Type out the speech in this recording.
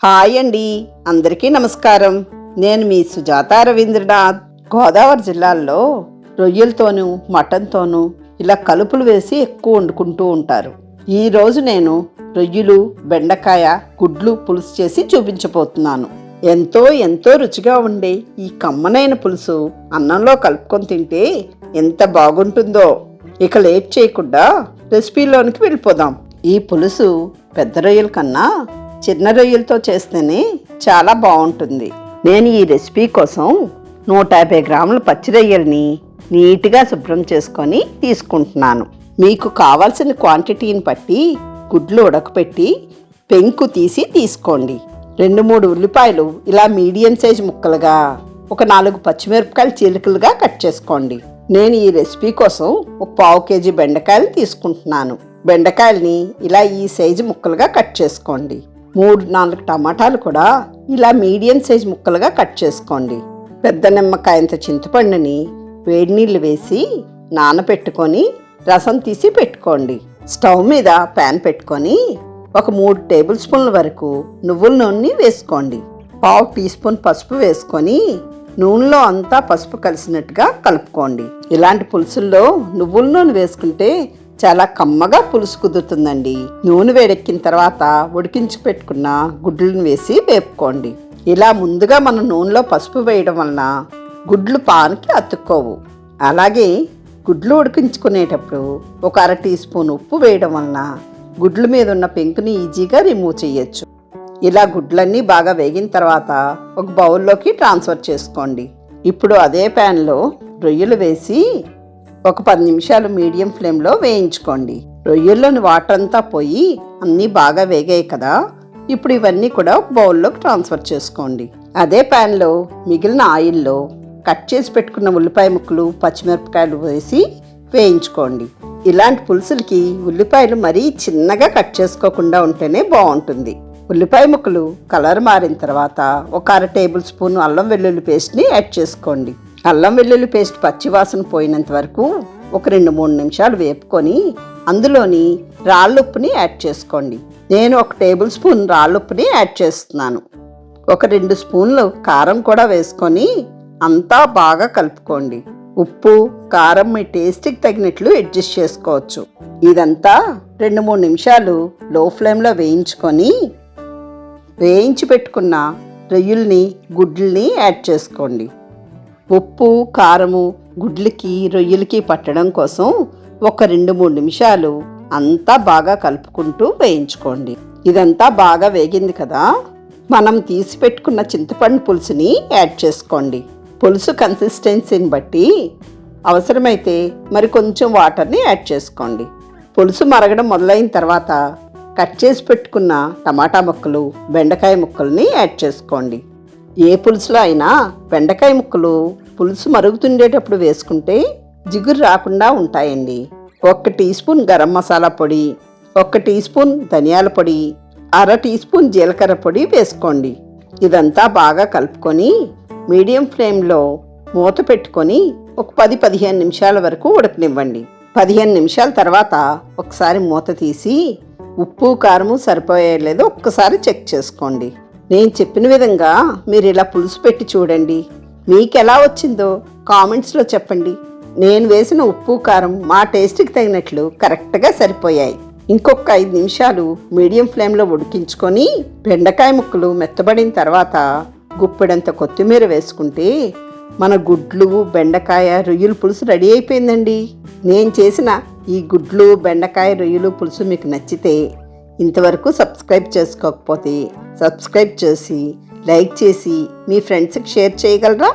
Hi అండి, అందరికీ నమస్కారం. నేను మీ సుజాత రవీంద్రనాథ్. గోదావరి జిల్లాల్లో రొయ్యలతోనూ మటన్తోనూ ఇలా కలుపులు వేసి ఎక్కువ వండుకుంటూ ఉంటారు. ఈరోజు నేను రొయ్యలు, బెండకాయ, గుడ్లు పులుసు చేసి చూపించబోతున్నాను. ఎంతో రుచిగా ఉండే ఈ కమ్మనైన పులుసు అన్నంలో కలుపుకొని తింటే ఎంత బాగుంటుందో. ఇక లేట్ చేయకుండా రెసిపీలోనికి వెళ్ళిపోదాం. ఈ పులుసు పెద్ద రొయ్యల కన్నా చిన్న రొయ్యలతో చేస్తేనే చాలా బాగుంటుంది. నేను ఈ రెసిపీ కోసం 150 గ్రాముల పచ్చి రొయ్యల్ని నీట్గా శుభ్రం చేసుకొని తీసుకుంటున్నాను. మీకు కావాల్సిన క్వాంటిటీని బట్టి గుడ్లు ఉడకపెట్టి పెంకు తీసుకోండి. 2-3 ఉల్లిపాయలు ఇలా మీడియం సైజ్ ముక్కలుగా, ఒక 4 పచ్చిమిరపకాయలు చీలికలుగా కట్ చేసుకోండి. నేను ఈ రెసిపీ కోసం ఒక 1/2 కేజీ బెండకాయలు తీసుకుంటున్నాను. బెండకాయల్ని ఇలా ఈ సైజు ముక్కలుగా కట్ చేసుకోండి. 3-4 టమాటాలు కూడా ఇలా మీడియం సైజ్ ముక్కలుగా కట్ చేసుకోండి. పెద్ద నిమ్మకాయంత చింతపండుని వేడి నీళ్ళు వేసి నానబెట్టుకొని రసం తీసి పెట్టుకోండి. స్టవ్ మీద ప్యాన్ పెట్టుకొని ఒక 3 టేబుల్ స్పూన్ల వరకు నువ్వుల నూనె వేసుకోండి. 1/2 టీ స్పూన్ పసుపు వేసుకొని నూనెలో అంతా పసుపు కలిసినట్టుగా కలుపుకోండి. ఇలాంటి పులుసుల్లో నువ్వుల నూనె వేసుకుంటే చాలా కమ్మగా పులుసు కుదురుతుందండి. నూనె వేడెక్కిన తర్వాత ఉడికించి పెట్టుకున్న గుడ్లను వేసి వేపుకోండి. ఇలా ముందుగా మనం నూనెలో పసుపు వేయడం వలన గుడ్లు పాన్కి అతుక్కోవు. అలాగే గుడ్లు ఉడికించుకునేటప్పుడు ఒక 1/2 టీ స్పూన్ ఉప్పు వేయడం వలన గుడ్ల మీద ఉన్న పెంకుని ఈజీగా రిమూవ్ చేయొచ్చు. ఇలా గుడ్లన్నీ బాగా వేగిన తర్వాత ఒక బౌల్లోకి ట్రాన్స్ఫర్ చేసుకోండి. ఇప్పుడు అదే ప్యాన్లో రొయ్యలు వేసి ఒక 10 నిమిషాలు మీడియం ఫ్లేమ్లో వేయించుకోండి. రొయ్యల్లోని వాటర్ అంతా పోయి అన్నీ బాగా వేగాయి కదా. ఇప్పుడు ఇవన్నీ కూడా ఒక బౌల్లోకి ట్రాన్స్ఫర్ చేసుకోండి. అదే ప్యాన్లో మిగిలిన ఆయిల్లో కట్ చేసి పెట్టుకున్న ఉల్లిపాయ ముక్కలు, పచ్చిమిరపకాయలు వేసి వేయించుకోండి. ఇలాంటి పులుసులకి ఉల్లిపాయలు మరీ చిన్నగా కట్ చేసుకోకుండా ఉంటేనే బాగుంటుంది. ఉల్లిపాయ ముక్కలు కలర్ మారిన తర్వాత ఒక 1/2 టేబుల్ స్పూన్ అల్లం వెల్లుల్లి పేస్ట్ని యాడ్ చేసుకోండి. అల్లం వెల్లుల్లి పేస్ట్ పచ్చివాసన పోయినంత వరకు ఒక 2-3 నిమిషాలు వేపుకొని అందులోని రాళ్ళుప్పుని యాడ్ చేసుకోండి. నేను 1 టేబుల్ స్పూన్ రాళ్ళుప్పుని యాడ్ చేస్తున్నాను. ఒక 2 స్పూన్లు కారం కూడా వేసుకొని అంతా బాగా కలుపుకోండి. ఉప్పు, కారం మీ టేస్ట్కి తగినట్లు అడ్జస్ట్ చేసుకోవచ్చు. ఇదంతా 2-3 నిమిషాలు లో ఫ్లేమ్లో వేయించి పెట్టుకున్న రొయ్యల్ని, గుడ్లని యాడ్ చేసుకోండి. ఉప్పు, కారము గుడ్లకి, రొయ్యలకి పట్టడం కోసం ఒక 2-3 నిమిషాలు అంతా బాగా కలుపుకుంటూ వేయించుకోండి. ఇదంతా బాగా వేగింది కదా. మనం తీసి పెట్టుకున్న చింతపండు పులుసుని యాడ్ చేసుకోండి. పులుసు కన్సిస్టెన్సీని బట్టి అవసరమైతే మరి కొంచెం వాటర్ని యాడ్ చేసుకోండి. పులుసు మరగడం మొదలైన తర్వాత కట్ చేసి పెట్టుకున్న టమాటా ముక్కలు, బెండకాయ ముక్కల్ని యాడ్ చేసుకోండి. ఏ పులుసులో అయినా బెండకాయ ముక్కలు పులుసు మరుగుతుండేటప్పుడు వేసుకుంటే జిగురు రాకుండా ఉంటాయండి. 1 టీ స్పూన్ గరం మసాలా పొడి, 1 టీ స్పూన్ ధనియాల పొడి, 1/2 టీ స్పూన్ జీలకర్ర పొడి వేసుకోండి. ఇదంతా బాగా కలుపుకొని మీడియం ఫ్లేమ్లో మూత పెట్టుకొని ఒక 10-15 నిమిషాల వరకు ఉడకనివ్వండి. 15 నిమిషాల తర్వాత ఒకసారి మూత తీసి ఉప్పు, కారము సరిపోయే లేదో ఒక్కసారి చెక్ చేసుకోండి. నేను చెప్పిన విధంగా మీరు ఇలా పులుసు పెట్టి చూడండి. మీకు ఎలా వచ్చిందో కామెంట్స్లో చెప్పండి. నేను వేసిన ఉప్పు, కారం మా టేస్ట్కి తగినట్లు కరెక్ట్గా సరిపోయాయి. ఇంకొక 5 నిమిషాలు మీడియం ఫ్లేమ్లో ఉడికించుకొని బెండకాయ ముక్కలు మెత్తబడిన తర్వాత గుప్పెడంత కొత్తిమీర వేసుకుంటే మన గుడ్లు, బెండకాయ, రొయ్యల పులుసు రెడీ అయిపోయిందండి. నేను చేసిన ఈ గుడ్లు, బెండకాయ, రొయ్యలు పులుసు మీకు నచ్చితే ఇంతవరకు సబ్స్క్రైబ్ చేసుకోకపోతే సబ్స్క్రైబ్ చేసి లైక్ చేసి మీ ఫ్రెండ్స్కి షేర్ చేయగలరా?